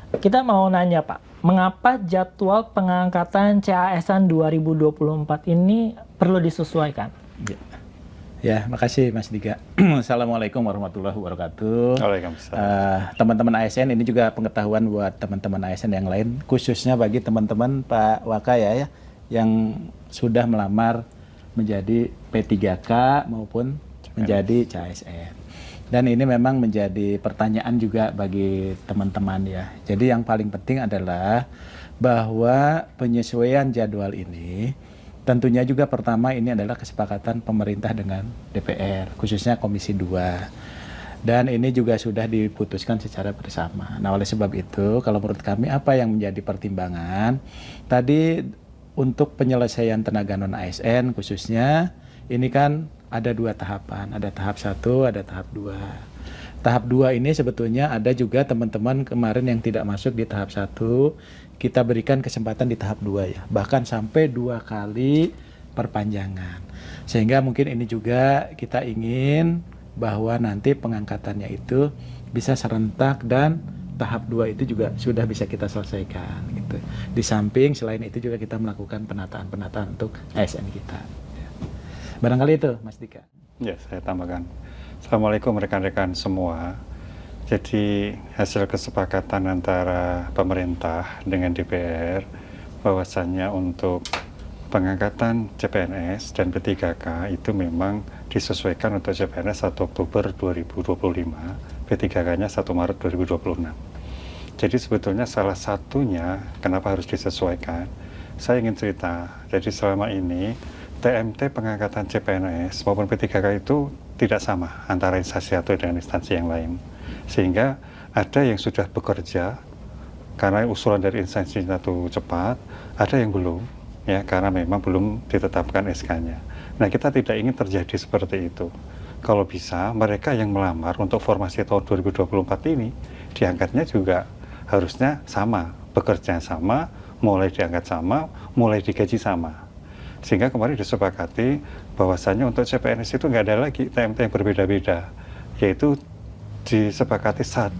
Kita mau nanya Pak, mengapa jadwal pengangkatan CAS-an 2024 ini perlu disesuaikan? Ya, makasih Mas Dika. Assalamualaikum warahmatullahi wabarakatuh. Waalaikumsalam. Teman-teman ASN, ini juga pengetahuan buat teman-teman ASN yang lain, khususnya bagi teman-teman Pak Wakaya ya, yang sudah melamar menjadi P3K maupun menjadi CASN. Dan ini memang menjadi pertanyaan juga bagi teman-teman ya. Jadi yang paling penting adalah bahwa penyesuaian jadwal ini tentunya juga pertama ini adalah kesepakatan pemerintah dengan DPR, khususnya Komisi 2. Dan ini juga sudah diputuskan secara bersama. Nah, oleh sebab itu, kalau menurut kami apa yang menjadi pertimbangan? Tadi untuk penyelesaian tenaga non-ASN khususnya, ini kan ada 2 tahapan, ada tahap 1, ada tahap 2. Tahap 2 ini sebetulnya ada juga teman-teman kemarin yang tidak masuk di tahap 1, kita berikan kesempatan di tahap 2 ya, bahkan sampai 2 kali perpanjangan. Sehingga mungkin ini juga kita ingin bahwa nanti pengangkatannya itu bisa serentak dan tahap 2 itu juga sudah bisa kita selesaikan gitu. Di samping selain itu juga kita melakukan penataan-penataan untuk ASN kita. Barangkali itu, Mas Dika. Ya, saya tambahkan. Assalamualaikum rekan-rekan semua. Jadi hasil kesepakatan antara pemerintah dengan DPR bahwasannya untuk pengangkatan CPNS dan P3K itu memang disesuaikan untuk CPNS 1 Oktober 2025, P3K-nya 1 Maret 2026. Jadi sebetulnya salah satunya kenapa harus disesuaikan, saya ingin cerita. Jadi selama ini TMT pengangkatan CPNS maupun P3K itu tidak sama antara instansi satu dengan instansi yang lain. Sehingga ada yang sudah bekerja karena usulan dari instansi satu cepat, ada yang belum, ya karena memang belum ditetapkan SK-nya. Nah, kita tidak ingin terjadi seperti itu. Kalau bisa, mereka yang melamar untuk formasi tahun 2024 ini, diangkatnya juga harusnya sama, bekerja sama, mulai diangkat sama, mulai digaji sama. Sehingga kemarin disepakati bahwasannya untuk CPNS itu nggak ada lagi TMT yang berbeda-beda, yaitu disepakati 1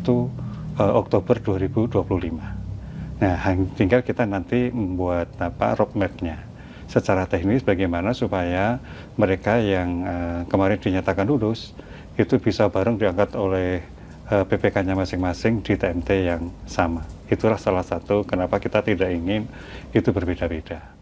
Oktober 2025. Nah, tinggal kita nanti membuat roadmap-nya secara teknis bagaimana supaya mereka yang kemarin dinyatakan lulus itu bisa bareng diangkat oleh PPK-nya masing-masing di TMT yang sama. Itulah salah satu kenapa kita tidak ingin itu berbeda-beda.